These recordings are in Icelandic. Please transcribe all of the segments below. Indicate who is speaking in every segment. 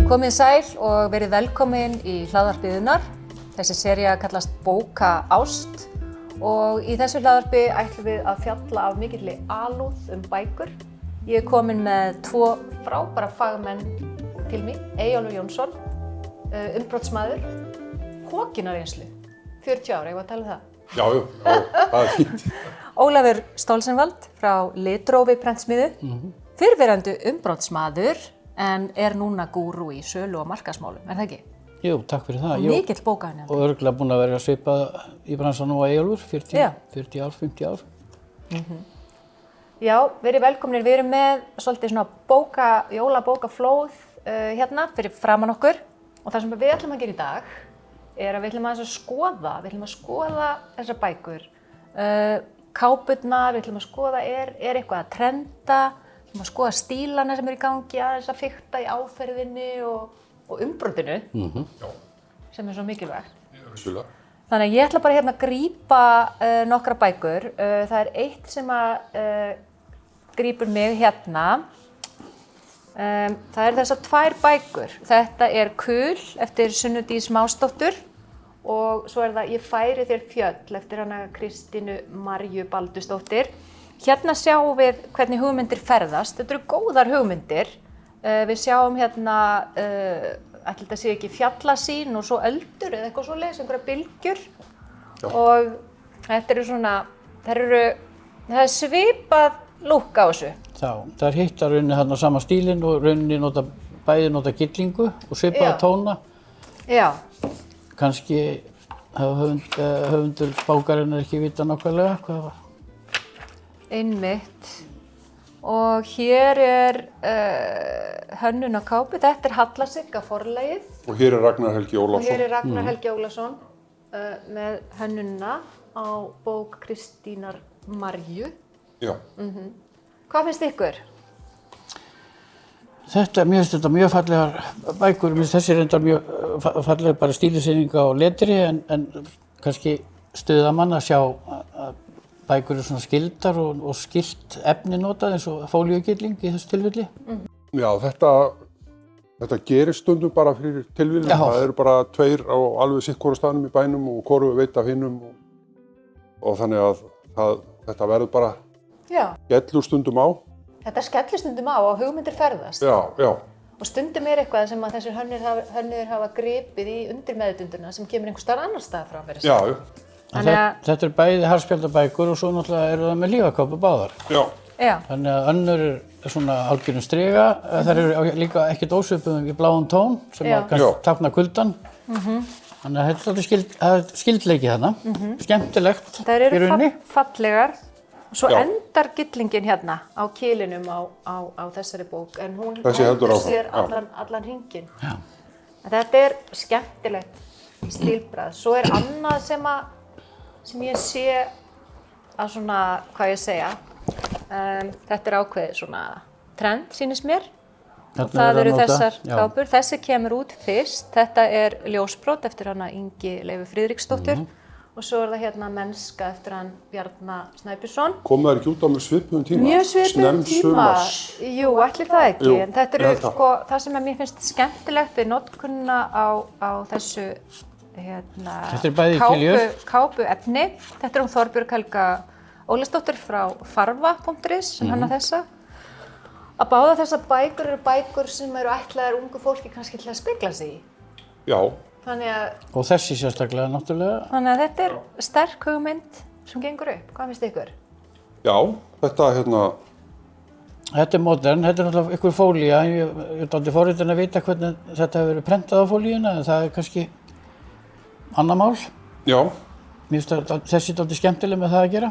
Speaker 1: Komið sæl og verið velkomin í hlaðvarpiðunar. Þessi sería kallast Bóka Ást og í þessu hlaðvarpi ætlum við að fjalla af mikilli alúð bækur. Ég komin með tvo frábæra fagmenn til mín, Eyjólfur Jónsson, umbrottsmaður, hókinareynslu, 40 ára, ég var að tala um það.
Speaker 2: Já, það fínt.
Speaker 1: Ólafur Stolzenwald frá Litrófi prentsmiðju, fyrrverandi umbrottsmaður en núna gúrú í sölu og markaðsmálum, það ekki?
Speaker 3: Jú, takk fyrir það.
Speaker 1: Og mikill bókaunandi.
Speaker 3: Og örugglega búinn að vera svipað í bransanum og Eyjólfur, 40 ár, 50 ár.
Speaker 1: Já, verið velkomnir. Við erum með svolítið svona jólabókaflóð hérna fyrir framan okkur og það sem við ætlum að gera í dag að við ætlum að skoða þessar bækur. Kápurnar, við ætlum að skoða er eitthvað að trenda, við ætlum að skoða stílana sem í gangi aðeins að fikta í áferðinni og umbrotinu sem svo mikilvægt.
Speaker 2: Vissulega.
Speaker 1: Þannig að ég ætla bara hérna að grípa nokkra bækur. Það eitt sem að grípur mig hérna. Það þessar tvær bækur. Þetta Kul eftir Sunnu Dís Másdóttur og svo það Ég færi þér fjöll eftir hana Kristínu Marju Baldursdóttir. Hérna sjáum við hvernig hugmyndir ferðast. Þetta eru góðar hugmyndir. Við sjáum hérna, ætli þetta sé ekki fjallasýn og svo öldur eða eitthvað svoleiðis, einhverjar bylgjur. Já. Og þetta eru svona, það svipað lúkk á þessu.
Speaker 3: Já, það hittar rauninni þarna sama stílinn og rauninni bæði nota gyllingu og svipaða tóna.
Speaker 1: Já.
Speaker 3: Kannski hafa höfundur bókarinnar ekki vita nákvæmlega hvað það var.
Speaker 1: Einmitt. Og hér hönnun á kápu. Þetta Hallasigga forlagið.
Speaker 2: Og hér Ragnar Helgi Ólafsson.
Speaker 1: Og hér Ragnar Helgi Ólafsson með hönnunina á bók Kristínar Marju.
Speaker 2: Já.
Speaker 1: Hvað finnst ykkur?
Speaker 3: Mér finnst þetta mjög fallegar bækur. Mér finnst þessi reyndar mjög fallega bara stílisýninga á letri en kannski stuða mann að sjá að bækur eru svona skildar og skilt efni notað eins og fólíugylling í þessu tilfelli.
Speaker 2: Já, þetta gerist stundum bara fyrir tilviljun. Það eru bara tveir á alveg sitt hvora staðnum í bænum og hvoru veit af hinnum og þannig að þetta verður bara skellur stundum á.
Speaker 1: Þetta skellir stundum á og hugmyndir ferðast.
Speaker 2: Já.
Speaker 1: Og stundum eitthvað sem að þessir hönnuðir hafa gripið í undirmeðvitundina sem kemur einhvers staðar annar stað frá fyrir sig.
Speaker 2: Já.
Speaker 3: Þetta eru bæði harðspjaldabækur og svo náttúrulega eru það með lífakápu báðar.
Speaker 2: Já.
Speaker 3: Þannig að önnur svona algjörum striga. Þær eru líka ekkert ósvipuð í bláum tón sem kannski tákna kuldann. Þannig að þetta er skildleiki þarna. Skemmtilegt í rauninni.
Speaker 1: Það eru fallegar. Svo endar gyllingin hérna á kilinum á þessari bók en hún sér allan hringinn. Þetta skemmtilegt stílbragð. Svo annað sem ég sé að svona, hvað ég segja, þetta ákveðið svona trend, sýnist mér. Og það eru þessar kápur. Þessi kemur út fyrst. Þetta ljósbrot eftir hana Ingi Leifu Friðriksdóttur. Og svo það hérna Mennska eftir hann Bjarna Snæbjörnsson.
Speaker 2: Kom það ekki út á með svipuðum tíma?
Speaker 1: Mjög svipuðum tíma. Jú, ætli það ekki. En þetta það sem mér finnst skemmtilegt við notkunina á þessu kápuefni. Þetta Þorbjörg Helga Ólafsdóttir frá farva.is sem hannar þessa. Að báða þessar bækur eru bækur sem eru ætlaðar ungu fólki kannski til að spegla sig í.
Speaker 2: Já.
Speaker 3: Og þessi sérstaklega náttúrulega.
Speaker 1: Þannig að þetta sterk hugmynd sem gengur upp. Hvað finnst ykkur?
Speaker 2: Já, þetta
Speaker 3: Þetta modern, þetta náttúrulega ykkur fólía. Ég er dálítið forvitin að vita hvernig þetta hefur verið prentað á fólíuna en það kannski annað mál. Já. Mér finnst þessi dálítið skemmtileg með það að gera.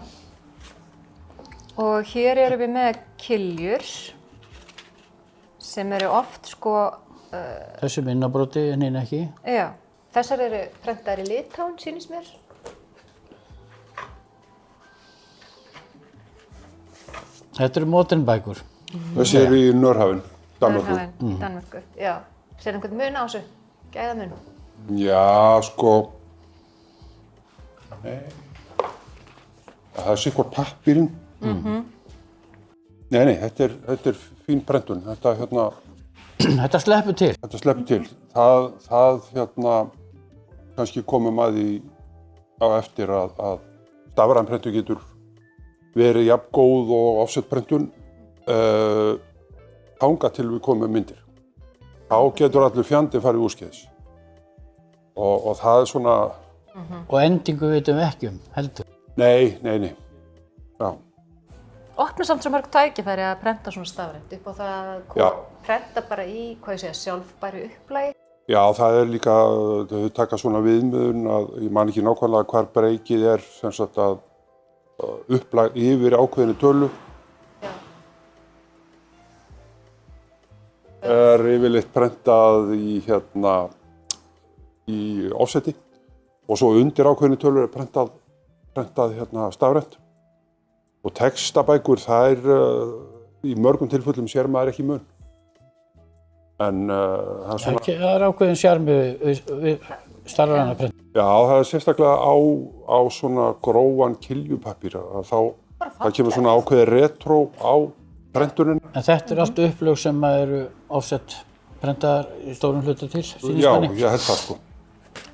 Speaker 1: Og hér erum við með kiljur sem eru oft
Speaker 3: Þessi minnabróti en hinn ekki.
Speaker 1: Já. Þessar eru prentaðar í Litáen, sýnist mér.
Speaker 3: Þetta eru modern bækur.
Speaker 2: Þessi eru í Nörhafinn, Danmörku.
Speaker 1: Danmörku, já. Sérðu einhvern mun á þessu? Gæðamun?
Speaker 2: Já, það sitt hvort pappírinn. Nei, þetta er fín prentun. Þetta
Speaker 3: Þetta sleppur til.
Speaker 2: Þetta sleppur til. Það kannski komum að því á eftir að stafræn prentun getur verið jafn góð og offsetprentun þangað til við komum með myndir. Þá getur allur fjandinn farið úrskeiðis. Og það svona...
Speaker 3: Og endingu vitum við ekki heldur.
Speaker 2: Nei. Já.
Speaker 1: Opna samt svo mörg tækifæri að prenta svona stafrænt upp á það að prenta bara í, sjálfbæru upplagi.
Speaker 2: Já, það líka, þau taka svona viðmiðun að ég man ekki nákvæmlega hvar breykið sem sagt að upplag yfir ákveðinni tölu.
Speaker 1: Já.
Speaker 2: Yfirleitt prentað í offseti og svo undir ákveðinni tölu prentað stafrænt. Og textabækur, í mörgum tilfellum sér maður ekki mun. En það svona...
Speaker 3: Það ákveðin sjarmi við stafræna prentun.
Speaker 2: Já, það sérstaklega á svona grófan kiljupapír. Það kemur svona ákveðið retro á prentunin.
Speaker 3: En þetta allt upplög sem eru offset prentaðar í stórum hluta til, sýnist
Speaker 2: Já,
Speaker 3: manni?
Speaker 2: ég held það sko.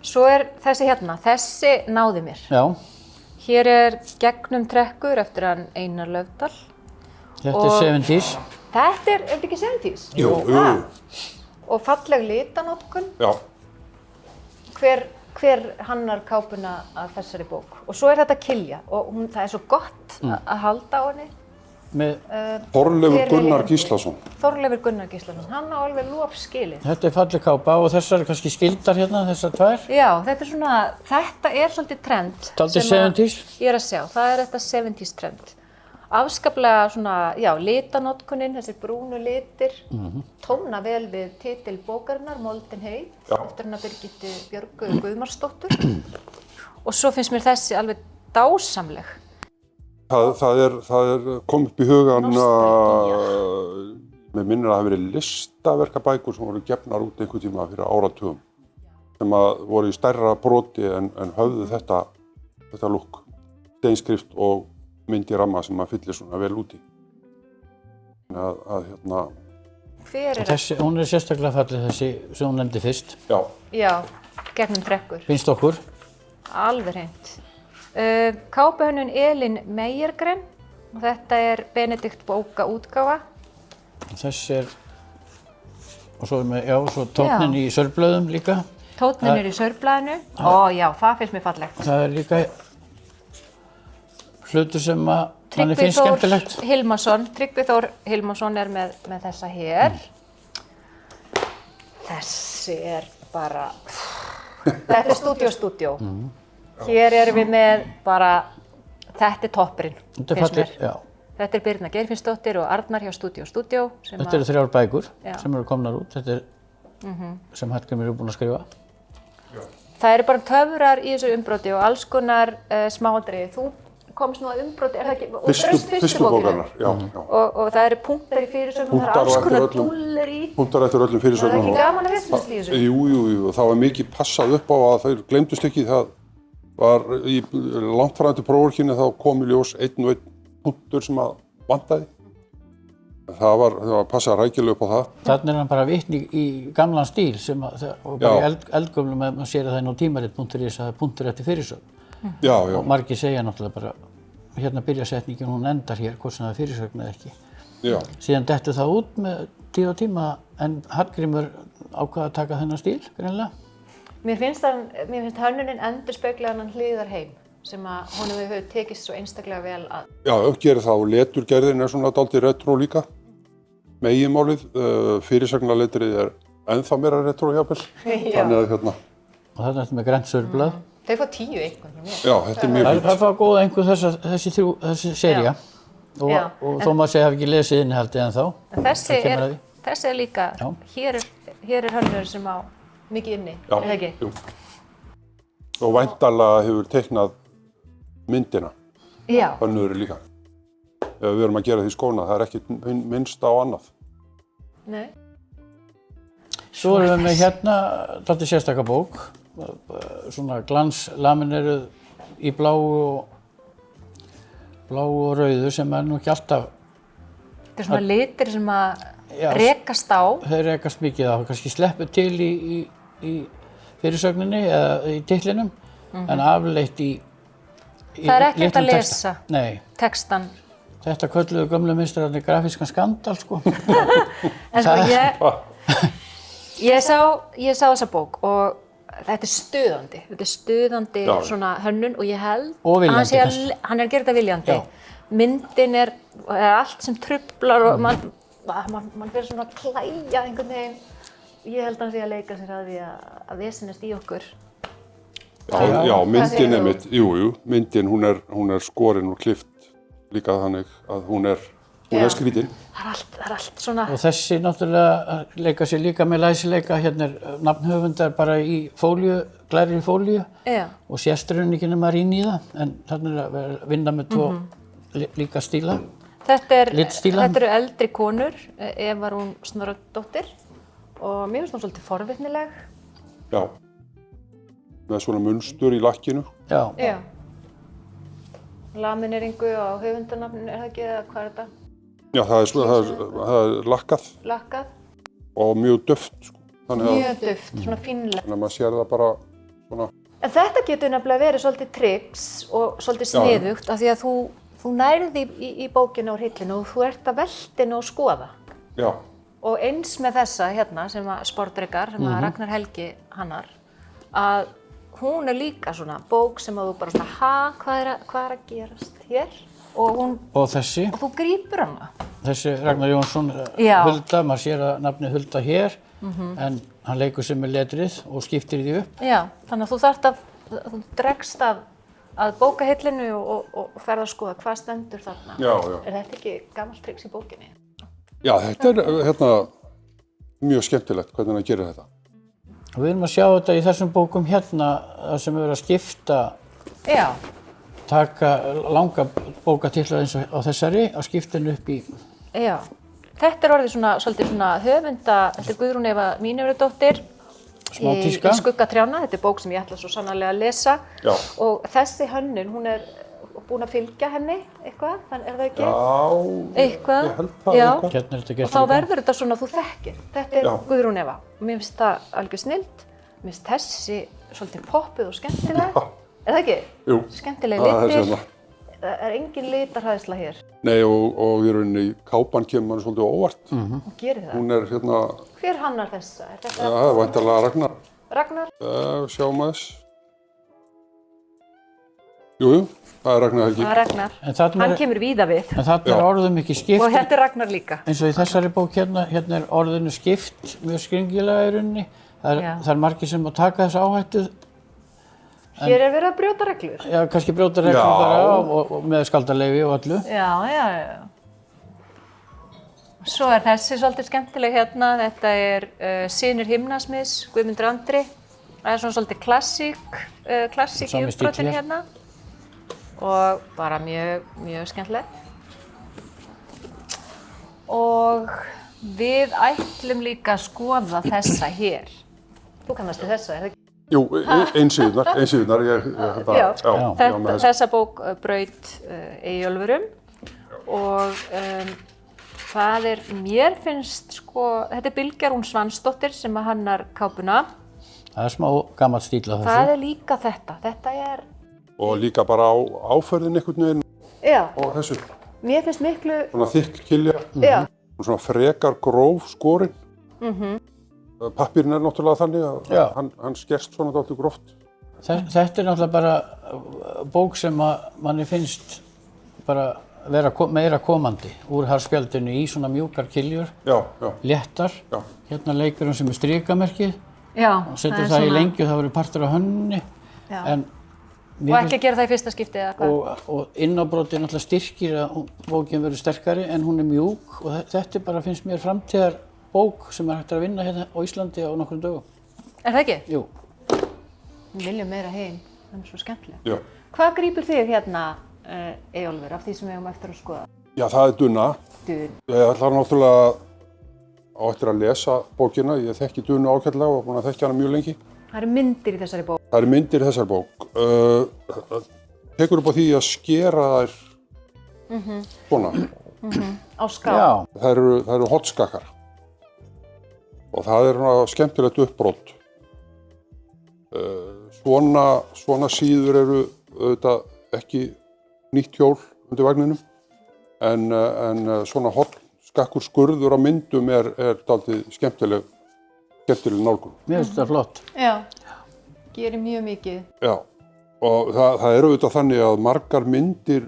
Speaker 1: Svo þessi náði mér.
Speaker 3: Já.
Speaker 1: Hér gegnum trekkur eftir hann Einar Löfdal.
Speaker 3: Þetta 70s.
Speaker 1: Þetta þetta ekki 70s?
Speaker 2: Jú.
Speaker 1: Og falleg litanotkun.
Speaker 2: Já.
Speaker 1: Hver hannar kápuna að þessari bók. Og svo þetta Kilja og það svo gott að halda á henni.
Speaker 2: Þorleifur Gunnar Gíslason.
Speaker 1: Þorleifur Gunnar Gíslason, hann á alveg lof skilið.
Speaker 3: Þetta falleg kápa og þessar kannski skildar hérna, þessar tvær.
Speaker 1: Já, þetta svolítið trend.
Speaker 3: Dálítið 70s?
Speaker 1: Ég að sjá, það þetta 70s trend. Afskaplega svona, litanotkunin, þessir brúnu litir, tóna vel við titil bókarinnar, Moldin heit, eftir hana Birgittu Björgu Guðmarsdóttur. Og svo finnst mér þessi alveg dásamleg.
Speaker 2: Það er kom upp í hugan mér minnir að það hafi verið listaverkabækur sem voru gefnar út einhvern tíma fyrir áratugum sem að voru í stærra broti en höfðu þetta lúk, steinskrift og mynd í ramma sem að fyllir svona vel út í.
Speaker 3: Þessi, hún sérstaklega falleg þessi sem hún nefndi fyrst.
Speaker 1: Já, gegnum trekkur.
Speaker 3: Finnst okkur?
Speaker 1: Alveg hreint. Kápuhönnun Elín Meyergren og þetta Benedikt bókaútgáfa.
Speaker 3: Þessi og svo svo tónninn í saurblöðum líka.
Speaker 1: Tónninn í saurblaðinu. Já, það finnst mér fallegt.
Speaker 3: Það líka hlutur sem að manni finnst skemmtilegt.
Speaker 1: Tryggvi Þór Hilmarsson með þessa hér. Þessi bara, þetta stúdíó. Hér erum við með bara, þetta toppurinn, finnst mér. Þetta Birna Geirfinnsdóttir og Arnar hjá Stúdíó.
Speaker 3: Þetta eru 3 bækur sem eru komnar út, þetta sem Hallgrímur eru búin að skrifa.
Speaker 1: Það eru bara töfrar í þessu umbroti og alls konar smáatriði. Þú komst nú að umbroti, það ekki?
Speaker 2: Fyrstu bókarinnar, já.
Speaker 1: Og það eru punktar í fyrirsögnum, það eru alls konar dúllur í.
Speaker 2: Punktar eftir öllum fyrirsögnum.
Speaker 1: Það ekki gaman að veitast í þessu?
Speaker 2: Jú, það var mikið passað upp á að þau gleymdust ekki. Það var í langt framöndu próförkinni þá kom í ljós einn og einn punktur sem að vantaði. Það var passað rækilega upp á það.
Speaker 3: Þannig hann bara vitni í gamlan stíl og bara í eldgömlum að maður sér að það nú tímarit.is að það punktur eftir fyrirsögn.
Speaker 2: Já.
Speaker 3: Og margir segja náttúrulega bara, hérna byrja setningin, hún endar hér, hvort sem það fyrirsögn eða ekki.
Speaker 2: Já.
Speaker 3: Síðan dettur það út með tíð og tíma en Hallgrímur ákvað að taka þennan stíl, greinilega.
Speaker 1: Mér finnst hönnunin endurspegla þennan hliðarheim sem að honum hefur tekist svo einstaklega vel að. Já,
Speaker 2: gerir það og leturgerðin svona dálítið retro líka. Meginmálið, fyrirsagnarletrið ennþá meira retro jafnvel. Þannig að
Speaker 3: Og þetta með grænt saurblað.
Speaker 1: Þau fá 10 einhvern hjá mér.
Speaker 2: Já, þetta mjög fínt.
Speaker 3: Það fá góða einhvern þessi sería. Og þó maður segja hafi ekki lesið innihaldið ennþá.
Speaker 1: Þessi líka, hér hönnur sem á mikið inni, er það ekki?
Speaker 2: Jú. Og væntanlega hefur teiknað myndina.
Speaker 1: Já.
Speaker 2: Hönnurinn líka. Ef við erum að gera því skóna, það ekki minnst á annað.
Speaker 1: Nei.
Speaker 2: Svo
Speaker 3: erum við með hérna dálítið sérstaka bók. Svona glanslamineruð í bláu og rauðu sem nú ekki alltaf.
Speaker 1: Þetta svona litir sem að rekast á.
Speaker 3: Þeir rekast mikið á, kannski sleppu til í fyrirsögninni eða í titlinum, en afleitt í
Speaker 1: það er ekki hægt að lesa textan.
Speaker 3: Þetta kölluðu gömlu meistararnir grafískan skandal, sko.
Speaker 1: En sko ég sá þessa bók og þetta er stuðandi svona hönnun og ég held
Speaker 3: og
Speaker 1: hann er að gera þetta viljandi. Myndin er allt sem truflar og mann fyrir svona að klæja einhvern veginn. Ég held að hann sé að leika sér að því að vesenast í okkur.
Speaker 2: Já, myndin er mitt, jú, myndin hún er skorin og klift líka þannig að hún er skrítin.
Speaker 1: Það er allt svona.
Speaker 3: Og þessi náttúrulega leika sér líka með læsileika, hérna nafnhöfundar bara í fólíu, glærri fólíu og sérstrunni ekki nema rýn í það, en þannig að vinna með tvo líka stíla.
Speaker 1: Þetta eru eldri konur, Eva Rún Snorradóttir og mér finnst hún svolítið forvitnileg.
Speaker 2: Já, með svona munstur í lakkinu.
Speaker 1: Já. Lamineringu á höfundarnafninu, það ekki, eða hvað þetta?
Speaker 2: Já, það er lakkað.
Speaker 1: Lakkað.
Speaker 2: Og mjög döft, sko.
Speaker 1: Mjög döft, svona fínlegt.
Speaker 2: Þannig að maður sér það bara svona.
Speaker 1: En þetta getur nefnilega verið svolítið tricks og svolítið sniðugt af því að þú nærði í bókinu á hillinu og þú ert að veltinu og skoða.
Speaker 2: Já.
Speaker 1: Og eins með þessa hérna sem að Sportdrekar, sem að Ragnar Helgi hannar, að hún er líka svona bók sem að þú bara svona, hvað er að gerast hér?
Speaker 3: Og þessi.
Speaker 1: Og þú grípur hana.
Speaker 3: Þessi Ragnar Jónsson, Hulda, maður sér að nafnið Hulda hér, en hann leikur sér með letrið og skiptir því upp.
Speaker 1: Já, þannig að þú dregst að bókahillinu og ferð að skoða hvað stendur þarna.
Speaker 2: Já.
Speaker 1: Er þetta ekki gamalt trix í bókinni?
Speaker 2: Já, þetta er mjög skemmtilegt hvernig hann gerir þetta.
Speaker 3: Og við erum að sjá þetta í þessum bókum hérna, það sem er að skipta, taka langa bókatitla eins og á þessari, að skipta henni upp í.
Speaker 1: Já, þetta er orðið svolítið svona höfunda, þetta er Guðrún Eva Mínervudóttir í Skuggatrjána, þetta er bók sem ég ætla svo sannarlega að lesa.
Speaker 2: Já.
Speaker 1: Og þessi hönnun, hún er búin að fylgja henni eitthvað, þannig er það ekki?
Speaker 2: Já,
Speaker 1: eitthvað.
Speaker 2: Ég held það eitthvað.
Speaker 3: Hérna er þetta gert
Speaker 1: og þá verður þetta svona þú þekkir. Þetta er Guðrún Eva. Mér finnst það algjör snilld. Mér finnst þessi svolítið poppuð og skemmtileg. Er það ekki?
Speaker 2: Jú.
Speaker 1: Skemmtileg litir. Það er engin litarhæðsla hér.
Speaker 2: Nei, og í rauninni kápan kemur manni svolítið óvart.
Speaker 1: Hún gerir það.
Speaker 2: Hún er hérna.
Speaker 1: Hver hannar þessa?
Speaker 2: Það er væntanlega Ragnar.
Speaker 1: Ragnar?
Speaker 2: Sjáum aðeins. Jú. Það er Ragnar Helgi.
Speaker 1: Það er Ragnar. Hann kemur víða við.
Speaker 3: En þarna er orðum ekki skipt.
Speaker 1: Og þetta er Ragnar líka.
Speaker 3: Eins og í þessari bók hérna er orðinu skipt mjög skringilega í rauninni. Það er margir sem að taka þessa áhættu.
Speaker 1: Hér er verið að brjóta reglur.
Speaker 3: Já, kannski brjóta reglur bara og með skaldaleyfi og öllu.
Speaker 1: Já. Svo er þessi svolítið skemmtileg hérna. Þetta er Synir himnasmiðs, Guðmundur Andri. Það er svona svolítið klassík í uppbrotinu hérna. Og bara mjög skemmtilegt. Og við ætlum líka að skoða þessa hér. Þú kannast þessa, er það ekki?
Speaker 2: Jú, einsýðunar.
Speaker 1: Þessa bók braut Eyjólfurum og það er, mér finnst sko, þetta er Bylgja Rún Svansdóttir sem hannar kápuna.
Speaker 3: Það er smá gamall stíl á þessu.
Speaker 1: Það er líka þetta er
Speaker 2: og líka bara á áferðin einhvern veginn og þessu.
Speaker 1: Mér finnst miklu
Speaker 2: svona þykk kilja, svona frekar gróf skorin. Pappírinn er náttúrulega þannig að hann skerst svona dálítið gróft.
Speaker 3: Þetta er náttúrulega bara bók sem að manni finnst bara vera meira komandi úr harðspjaldinu í svona mjúkar kiljur, léttar. Hérna leikurinn sem er strikamerkið og setur það í lengi og það verður partur af hönnunni.
Speaker 1: Og ekki að gera það í fyrsta skipti eða hvað?
Speaker 3: Og innabrótið náttúrulega styrkir að bókin verður sterkari en hún er mjúk og þetta bara finnst mér framtíðar bók sem er hægt að vinna hérna á Íslandi á nokkrum dögum.
Speaker 1: Er það ekki?
Speaker 3: Jú.
Speaker 1: Við viljum meira heim, það er svo skemmtilegt.
Speaker 2: Já.
Speaker 1: Hvað grípur þig hérna, Eyjólfur, af því sem við höfum eftir að skoða?
Speaker 2: Já, það er Duna. Ég ætla náttúrulega á eftir að lesa bókina. Ég þekki Dunu ágætlega og búin að þekkja hana mjög lengi.
Speaker 1: Það eru myndir í þessari bók.
Speaker 2: Það eru myndir í þessari bók. Tekur upp á því að skera þær svona.
Speaker 1: Á skál.
Speaker 3: Já.
Speaker 2: Það eru hotskakkar. Og það svona skemmtilegt uppbrot. Svona síður eru auðvitað ekki nýtt hjól undir vagninum, en svona skakkur skurður á myndum er dálítið skemmtileg nálgun.
Speaker 3: Mér finnst þetta flott.
Speaker 1: Já, gerir mjög mikið.
Speaker 2: Já, og það er auðvitað þannig að margar myndir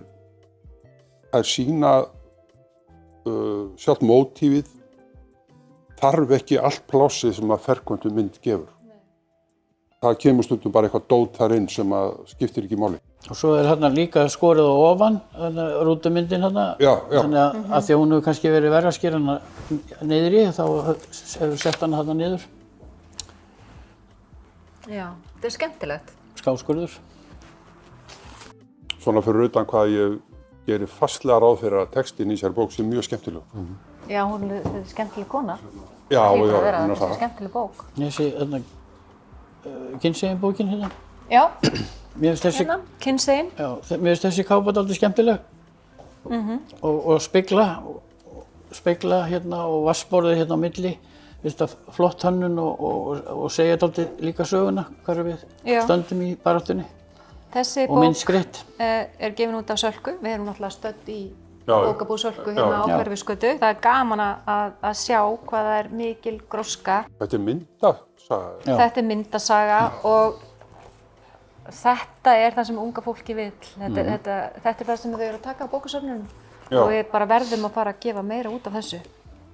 Speaker 2: að sýna sjálft mótífið þarf ekki allt plássið sem að ferkvöndu mynd gefur. Það kemur stundum bara eitthvað dót þar inn sem að skiptir ekki máli.
Speaker 3: Og svo er hérna líka skorið á ofan, rútumyndin hérna.
Speaker 2: Já.
Speaker 3: Þannig að því að hún hefur kannski verið verið að skera hana niður í, þá hefur sett hana hérna niður.
Speaker 1: Já, þetta er skemmtilegt.
Speaker 3: Skáskurður.
Speaker 2: Svona fyrir utan hvað ég gerir fastlega ráð fyrir að textin í sér bók sé mjög skemmtileg.
Speaker 1: Já, þetta er skemmtileg kona.
Speaker 2: Já,
Speaker 1: þetta er skemmtileg bók.
Speaker 3: Ég sé hérna Kinsegin bókin hérna.
Speaker 1: Já.
Speaker 3: Mér finnst þessi,
Speaker 1: Kinsegin.
Speaker 3: já, mér finnst þessi kápa dálítið skemmtileg. Og spegla hérna og vassborðið hérna á milli. Mér finnst það flott hönnun og segja dálítið líka söguna hvar við stöndum í baráttunni.
Speaker 1: Þessi
Speaker 3: og
Speaker 1: bók
Speaker 3: myndskreytt.
Speaker 1: Er gefin út af Sölku. Við erum náttúrulega stödd í bókabúð Sölku hérna á Hverfisgötu. Það er gaman að sjá hvað það er mikil gróska.
Speaker 2: Þetta er myndasaga.
Speaker 1: Þetta er myndasaga og þetta er það sem unga fólki vill. Þetta er það sem þau eru að taka á bókasöfnunum. Og við bara verðum að fara að gefa meira út af þessu.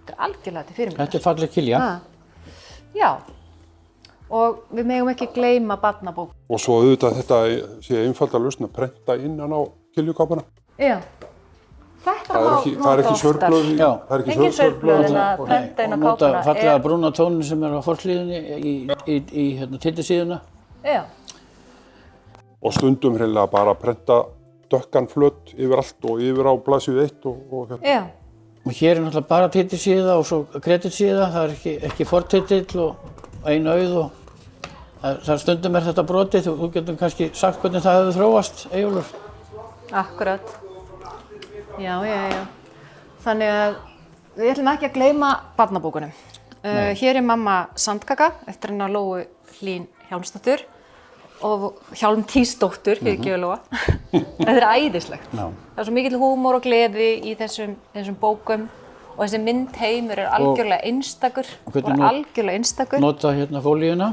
Speaker 1: Þetta er algjörlega til fyrirmyndar.
Speaker 3: Þetta er falleg kilja.
Speaker 1: Já. Og við megum ekki gleyma barnabók.
Speaker 2: Og svo auðvitað þetta sé einfalda lausn að prenta innan á kiljukápuna.
Speaker 1: Já. Þetta
Speaker 2: það er ekki svörblöð.
Speaker 1: Engin svörblöð en að prenta inn á kápuna.
Speaker 3: Og nota fallega brúna tónin sem er á forhlíðinni í tillisíðuna.
Speaker 1: Já.
Speaker 2: Og stundum hreinlega bara að prenta dökkan flöt yfir allt og yfir á blaðsíðu 1 og hérna.
Speaker 1: Já.
Speaker 3: Og hér er náttúrulega bara titillsíða og svo kreditsíða. Það er ekki fortitill og einu auð og það stundum er þetta brotið. Þú getur kannski sagt hvernig það hefur þróast, Eyjólfur.
Speaker 1: Akkurat. Já. Þannig að við ætlum ekki að gleyma barnabókunum. Hér er mamma Sandkaka eftir hennar Lóu Hlín Hjálmsdóttur og Hjálmtísdóttur, fyrir ekki að Lóa. Þetta er æðislegt. Já. Það er svo mikill húmor og gleði í þessum bókum og þessi myndheimur er algjörlega einstakur.
Speaker 3: Nota hérna fólíuna.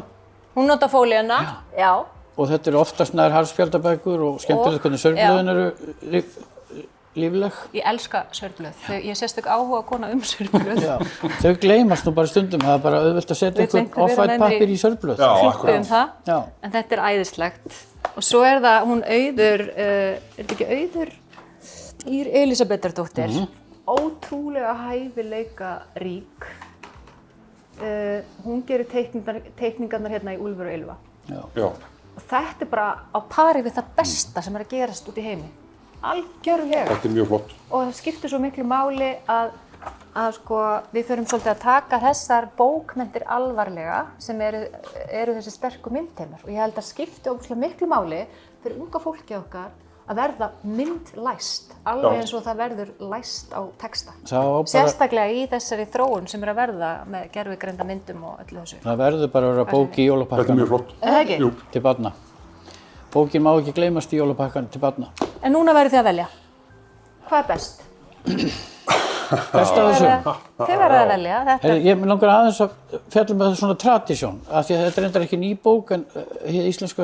Speaker 1: Hún nota fólíuna, já.
Speaker 3: Og þetta eru oftast nær harðspjaldabækur og skemmtilegt hvernig svörblöðin eru lífleg.
Speaker 1: Ég elska svörblöð. Ég sérstök áhuga kona svörblöð.
Speaker 3: Þau gleymast nú bara stundum. Það er bara auðvelt að setja einhvern off-white pappír í svörblöð.
Speaker 1: Það. En þetta er æðislegt. Og svo er það hún Auður, er þetta ekki Auður? Ír Elísabetardóttir. Ótrúlega hæfileika rík. Hún gerir teikningarnar hérna í Úlfur og Ylfa.
Speaker 2: Já.
Speaker 1: Og þetta er bara á pari við það besta sem er að gerast út í heimi. Algjörlega.
Speaker 2: Þetta er mjög flott. Og
Speaker 1: það skiptir svo miklu máli að sko, við förum svolítið að taka þessar bókmenntir alvarlega sem eru þessi sterku myndheimar. Og ég held að skipti ótrúlega miklu máli fyrir unga fólki okkar að verða myndlæst, alveg eins og það verður læst á texta. Sérstaklega í þessari þróun sem er að verða með gervigreinda myndum og öllu þessu.
Speaker 3: Það verður bara að vera bók í jólapakkanum.
Speaker 2: Þetta er mjög flott.
Speaker 1: Er það ekki?
Speaker 2: Jú.
Speaker 3: Til barna. Bókin má ekki gleymast í jólapakkanum til barna.
Speaker 1: En núna verður þið að velja. Hvað er best?
Speaker 3: Best af þessu.
Speaker 1: Þið verður að velja.
Speaker 3: Ég langar aðeins að fjalla með svona tradisjón, af því að þetta er reyndar ekki ný bók, en Hið íslenska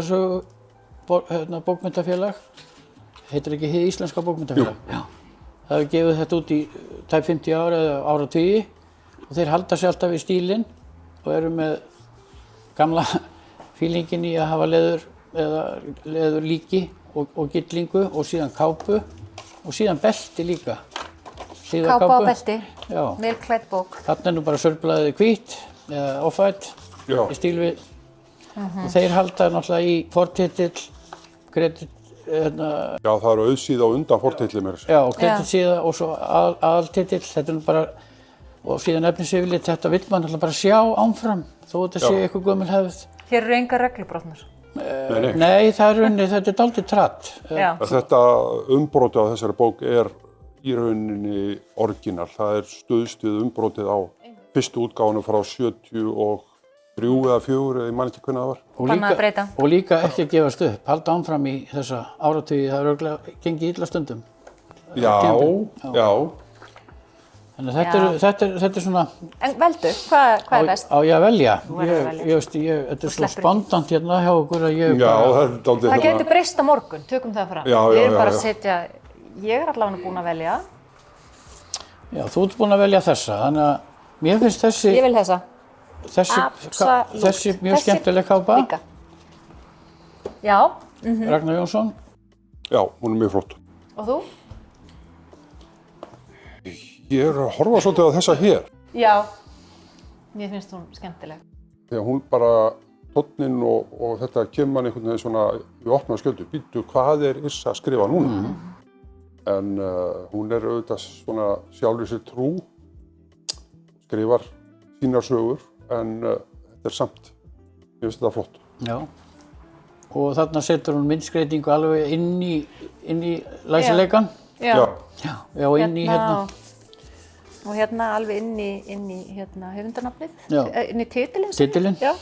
Speaker 3: bókmenntafélag heitir ekki Hið íslenska bókmenntafélag. Já. Það hefur gefið þetta út í tæp 50 ára eða áratugi og þeir halda sig alltaf í stílinn og eru með gamla fílingin í að hafa leður líki og gyllingu og síðan kápu og síðan belti líka.
Speaker 1: Kápa og belti, vel klædd bók.
Speaker 3: Þarna er nú bara svörblöðið hvítt eða off-white í stíl við. Og þeir halda náttúrulega í fortitill, kredit,
Speaker 2: Já, það eru auðsíða og undan fortitli mér.
Speaker 3: Já, og kreditsíða og svo aðaltitill. Þetta er nú bara, og síðan efnisyfirlit, þetta vill maður náttúrulega bara sjá áfram, þó þetta sé eitthvað gömul hefð.
Speaker 1: Hér eru engar reglubrotnar.
Speaker 3: Nei, það er þetta er dálítið tratt.
Speaker 2: Þetta umbrotið á þessari bók er í rauninni orginal. Það er stuðst við umbrotið á fyrstu útgáfanu frá 73 eða 4 eða ég man ekki hvernig það var.
Speaker 1: Bannað að breyta.
Speaker 3: Og líka ekki að gefast upp, halda áfram í þessa áratugi, það er örugglega gengið illa stundum.
Speaker 2: Já.
Speaker 3: Þannig að þetta er svona...
Speaker 1: En veldu, hvað er best?
Speaker 3: Á ég að velja?
Speaker 1: Þú verður að velja.
Speaker 3: Þetta er svo spontant hérna hjá okkur að ég
Speaker 1: Það getur breyst á morgun, tökum það fram. Við erum bara að setja, ég er allavega búin að velja.
Speaker 3: Já, þú ert búin að velja þessa, þannig að mér finnst þessi...
Speaker 1: Ég vil þessa.
Speaker 3: Þessi mjög skemmtileg kápa.
Speaker 1: Líka. Já.
Speaker 3: Ragnar Jónsson.
Speaker 2: Já, hún er mjög flott.
Speaker 1: Og þú?
Speaker 2: Ég er að horfa svolítið á þessa hér.
Speaker 1: Já. Mér finnst hún skemmtileg.
Speaker 2: Þegar hún bara, tónninn og þetta kemur mann einhvern veginn svona í opna skjöldu. Býttu, hvað er Yrsa að skrifa núna? En hún er auðvitað svona sjálfri sér trú, skrifar sínar sögur, en þetta er samt, ég finnst þetta flott.
Speaker 3: Já, og þarna setur hún myndskreitingu alveg inn í læsileikann.
Speaker 1: Já,
Speaker 3: inn í hérna.
Speaker 1: Og hérna alveg inn í höfundarnafnið, inn í titilinn.
Speaker 3: Titilinn.
Speaker 1: Já.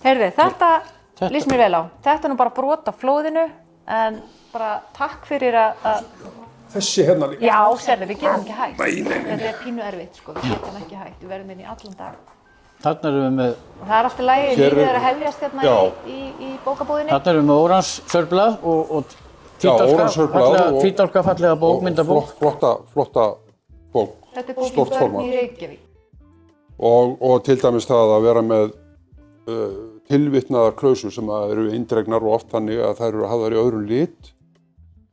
Speaker 1: Heyrðu, þetta líst mér vel á. Þetta er nú bara brot af flóðinu, en bara takk fyrir að...
Speaker 2: Þessi hérna líka.
Speaker 1: Já, sérðu, við getum ekki hægt. Þetta er pínu erfitt, sko, við getum ekki hægt. Við verðum inn í allan dag.
Speaker 3: Þarna erum við með...
Speaker 1: Og það er alltaf lagi, lífið er að hefjast hérna í bókabúðinni. Þarna
Speaker 3: erum við með Óransörblað og Hvítálka fallega bók, myndabók.
Speaker 2: Flotta bók.
Speaker 1: Þetta er bókin Börn í Reykjavík.
Speaker 2: Og til dæmis það að vera með tilvitnaðar klausur sem eru eindregnar og oft þannig að þær eru hafðar í öðrum lit.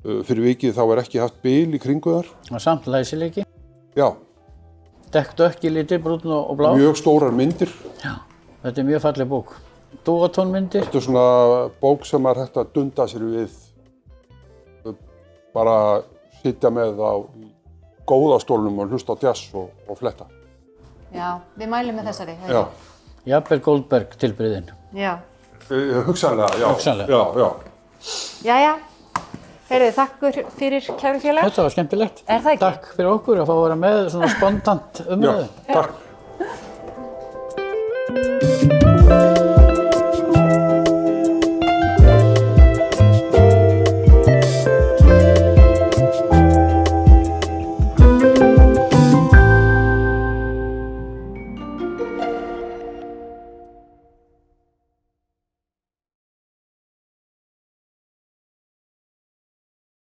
Speaker 2: Fyrir vikið þá er ekki haft bil í kringu þar.
Speaker 3: Og samt læsileiki.
Speaker 2: Já.
Speaker 3: Dökk í liti, brúnn og blá.
Speaker 2: Mjög stórar myndir.
Speaker 3: Já, þetta er mjög falleg bók. Dúatónmyndir.
Speaker 2: Þetta er svona bók sem er hægt að dunda sér við. Bara sitja með á góðastólnum og hlusta á jazz og fletta.
Speaker 1: Já, við mælum með þessari.
Speaker 2: Já.
Speaker 3: Jafnvel Goldberg tilbrigðin.
Speaker 1: Já.
Speaker 2: Hugsanlega, já.
Speaker 3: Hugsanlega.
Speaker 2: Já.
Speaker 1: Jæja. Heyrðu, þakkur fyrir kæru félag.
Speaker 3: Þetta var skemmtilegt.
Speaker 1: Er það ekki?
Speaker 3: Takk fyrir okkur að fá að vera með svona spontant umræðu.
Speaker 2: Já, takk.